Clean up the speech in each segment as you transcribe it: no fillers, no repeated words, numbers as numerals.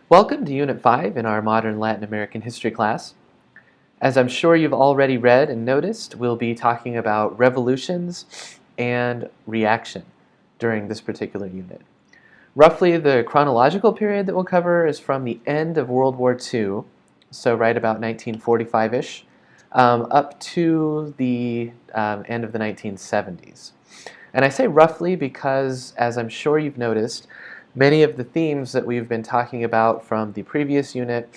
Welcome to Unit 5 in our Modern Latin American History class. As I'm sure you've already read and noticed, we'll be talking about revolutions and reaction during this particular unit. Roughly the chronological period that we'll cover is from the end of World War II, so right about 1945-ish, up to the end of the 1970s. And I say roughly because, as I'm sure you've noticed, many of the themes that we've been talking about from the previous unit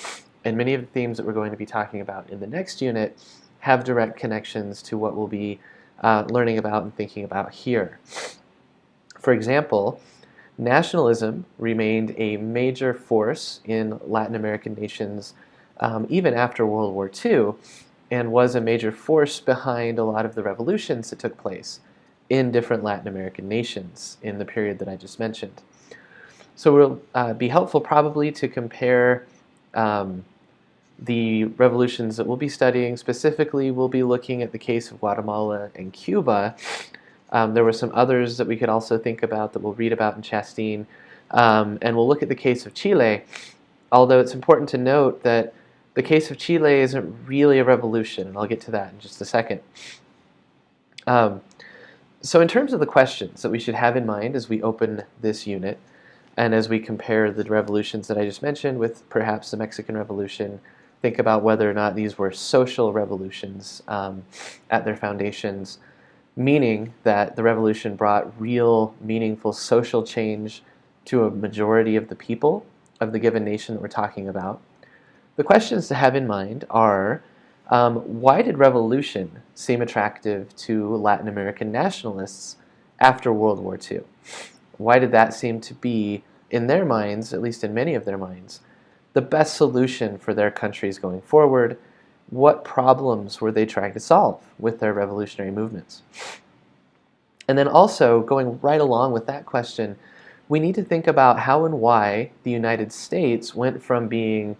and many of the themes that we're going to be talking about in the next unit have direct connections to what we'll be learning about and thinking about here. For example, nationalism remained a major force in Latin American nations even after World War II, and was a major force behind a lot of the revolutions that took place in different Latin American nations in the period that I just mentioned. So it will be helpful probably to compare the revolutions that we'll be studying. Specifically, we'll be looking at the case of Guatemala and Cuba. There were some others that we could also think about that we'll read about in Chastin. And we'll look at the case of Chile, although it's important to note that the case of Chile isn't really a revolution, and I'll get to that in just a second. So in terms of the questions that we should have in mind as we open this unit, and as we compare the revolutions that I just mentioned with perhaps the Mexican Revolution, think about whether or not these were social revolutions at their foundations, meaning that the revolution brought real, meaningful social change to a majority of the people of the given nation that we're talking about. The questions to have in mind are, why did revolution seem attractive to Latin American nationalists after World War II? Why did that seem to be, in their minds, at least in many of their minds, the best solution for their countries going forward? What problems were they trying to solve with their revolutionary movements? And then also, going right along with that question, we need to think about how and why the United States went from being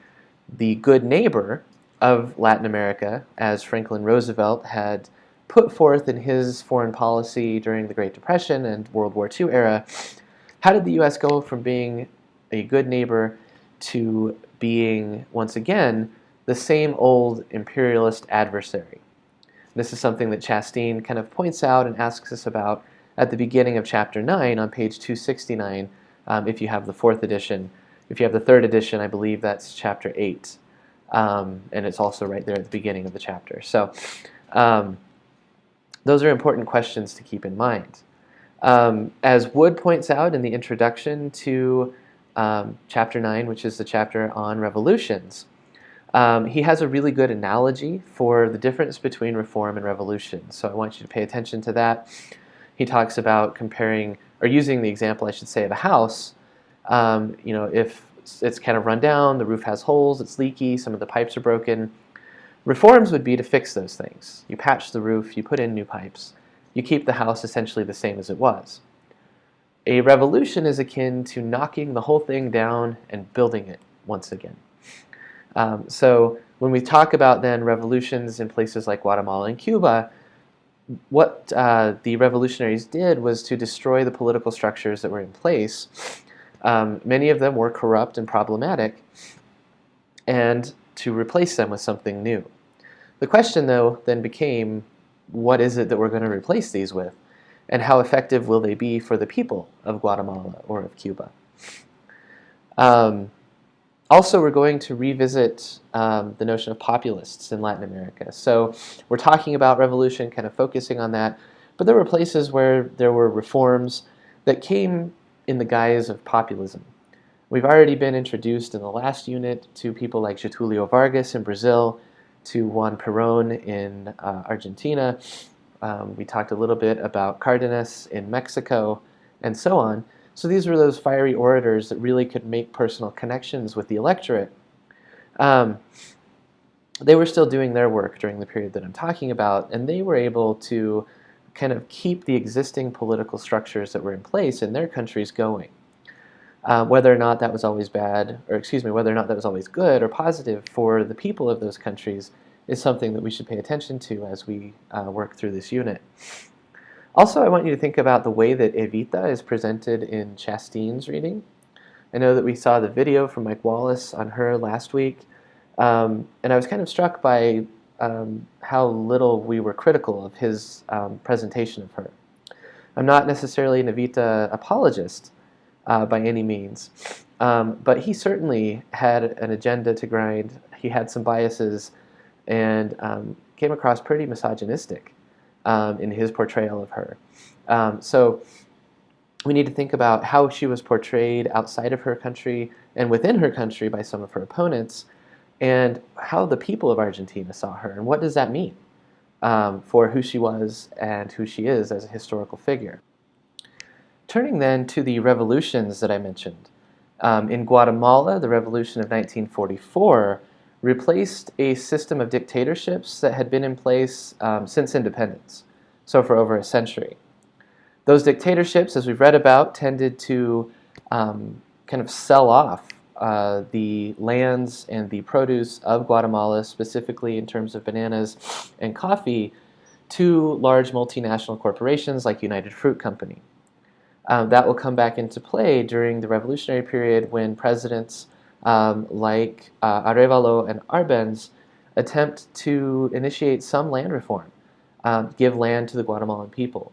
the good neighbor of Latin America, as Franklin Roosevelt had put forth in his foreign policy during the Great Depression and World War II era. How did the U.S. go from being a good neighbor to being, once again, the same old imperialist adversary? This is something that Chastin kind of points out and asks us about at the beginning of chapter 9 on page 269, if you have the 4th edition. If you have the 3rd edition, I believe that's chapter 8. And it's also right there at the beginning of the chapter. So those are important questions to keep in mind. As Wood points out in the introduction to chapter 9, which is the chapter on revolutions, he has a really good analogy for the difference between reform and revolution. So I want you to pay attention to that. He talks about comparing, or using the example, I should say, of a house. If it's kind of run down, the roof has holes, it's leaky, some of the pipes are broken. Reforms would be to fix those things. You patch the roof, you put in new pipes. You keep the house essentially the same as it was. A revolution is akin to knocking the whole thing down and building it once again. So when we talk about then revolutions in places like Guatemala and Cuba, what the revolutionaries did was to destroy the political structures that were in place. Many of them were corrupt and problematic, and to replace them with something new. The question, though, then became, what is it that we're going to replace these with? And how effective will they be for the people of Guatemala or of Cuba? Also, we're going to revisit the notion of populists in Latin America. So we're talking about revolution, kind of focusing on that, but there were places where there were reforms that came in the guise of populism. We've already been introduced in the last unit to people like Getulio Vargas in Brazil, to Juan Perón in Argentina. We talked a little bit about Cardenas in Mexico, and so on. So these were those fiery orators that really could make personal connections with the electorate. They were still doing their work during the period that I'm talking about, and they were able to kind of keep the existing political structures that were in place in their countries going. Whether or not that was always bad, or excuse me, whether or not that was always good or positive for the people of those countries is something that we should pay attention to as we work through this unit. Also, I want you to think about the way that Evita is presented in Chastin's reading. I know that we saw the video from Mike Wallace on her last week, and I was kind of struck by how little we were critical of his presentation of her. I'm not necessarily an Evita apologist by any means, but he certainly had an agenda to grind. He had some biases and came across pretty misogynistic in his portrayal of her. So we need to think about how she was portrayed outside of her country and within her country by some of her opponents, and how the people of Argentina saw her, and what does that mean for who she was and who she is as a historical figure. Turning then to the revolutions that I mentioned. In Guatemala, the revolution of 1944 replaced a system of dictatorships that had been in place since independence, so for over a century. Those dictatorships, as we've read about, tended to kind of sell off the lands and the produce of Guatemala, specifically in terms of bananas and coffee, to large multinational corporations like United Fruit Company. That will come back into play during the revolutionary period when presidents like Arévalo and Arbenz attempt to initiate some land reform, give land to the Guatemalan people.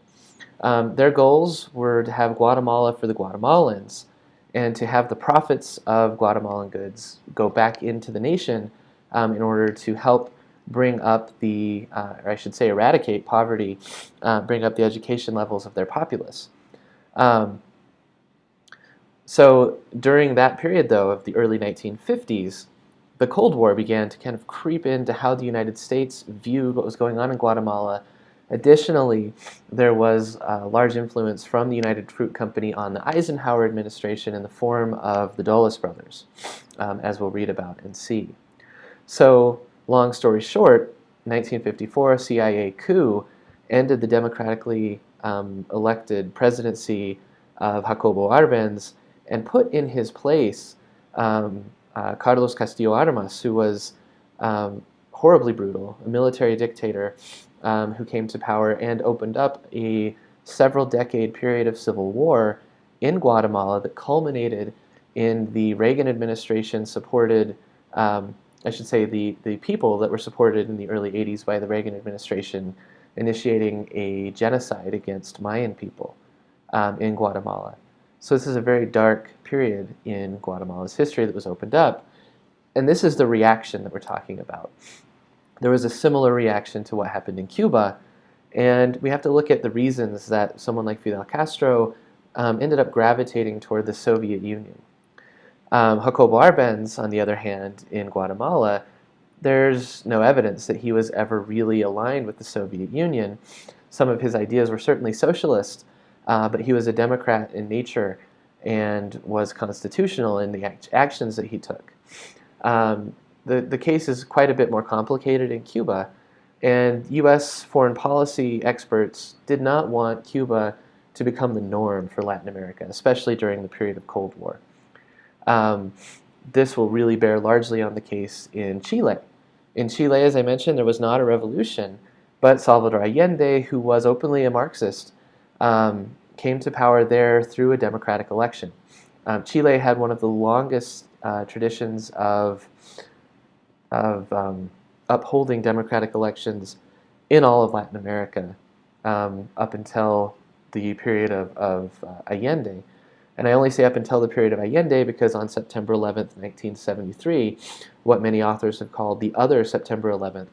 Their goals were to have Guatemala for the Guatemalans and to have the profits of Guatemalan goods go back into the nation in order to help bring up the, or I should say eradicate poverty, bring up the education levels of their populace. So during that period, though, of the early 1950s, the Cold War began to kind of creep into how the United States viewed what was going on in Guatemala. Additionally, there was a large influence from the United Fruit Company on the Eisenhower administration in the form of the Dulles brothers, as we'll read about and see. So, long story short, 1954 CIA coup ended the democratically elected presidency of Jacobo Arbenz and put in his place Carlos Castillo Armas, who was horribly brutal, a military dictator who came to power and opened up a several-decade period of civil war in Guatemala that culminated in the Reagan administration supported, I should say the people that were supported in the early 80s by the Reagan administration initiating a genocide against Mayan people in Guatemala. So this is a very dark period in Guatemala's history that was opened up. And this is the reaction that we're talking about. There was a similar reaction to what happened in Cuba, and we have to look at the reasons that someone like Fidel Castro ended up gravitating toward the Soviet Union. Jacobo Arbenz, on the other hand, in Guatemala, there's no evidence that he was ever really aligned with the Soviet Union. Some of his ideas were certainly socialist, but he was a Democrat in nature and was constitutional in the actions that he took. The case is quite a bit more complicated in Cuba, and U.S. foreign policy experts did not want Cuba to become the norm for Latin America, especially during the period of Cold War. This will really bear largely on the case in Chile. In Chile, as I mentioned, there was not a revolution, but Salvador Allende, who was openly a Marxist, came to power there through a democratic election. Chile had one of the longest traditions of upholding democratic elections in all of Latin America up until the period of Allende. And I only say up until the period of Allende because on September 11th, 1973, what many authors have called the other September 11th,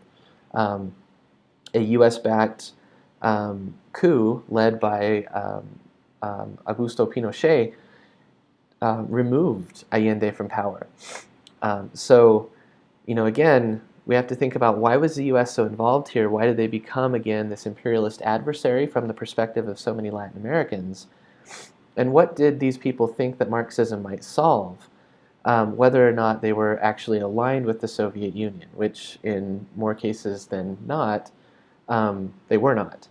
a U.S.-backed coup led by Augusto Pinochet removed Allende from power. So, again, we have to think about why was the U.S. so involved here? Why did they become, again, this imperialist adversary from the perspective of so many Latin Americans? And what did these people think that Marxism might solve, whether or not they were actually aligned with the Soviet Union, which in more cases than not, they were not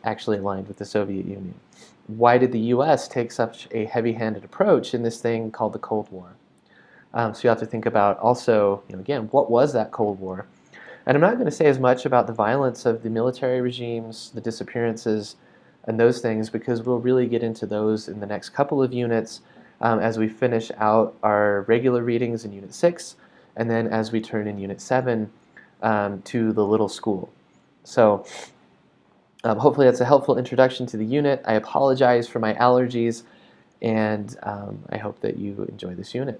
actually aligned with the Soviet Union. Why did the U.S. take such a heavy-handed approach in this thing called the Cold War? So you have to think about also, again, what was that Cold War? And I'm not going to say as much about the violence of the military regimes, the disappearances, and those things, because we'll really get into those in the next couple of units. as we finish out our regular readings in Unit 6, and then as we turn in Unit 7 to the little school. So hopefully that's a helpful introduction to the unit. I apologize for my allergies, and I hope that you enjoy this unit.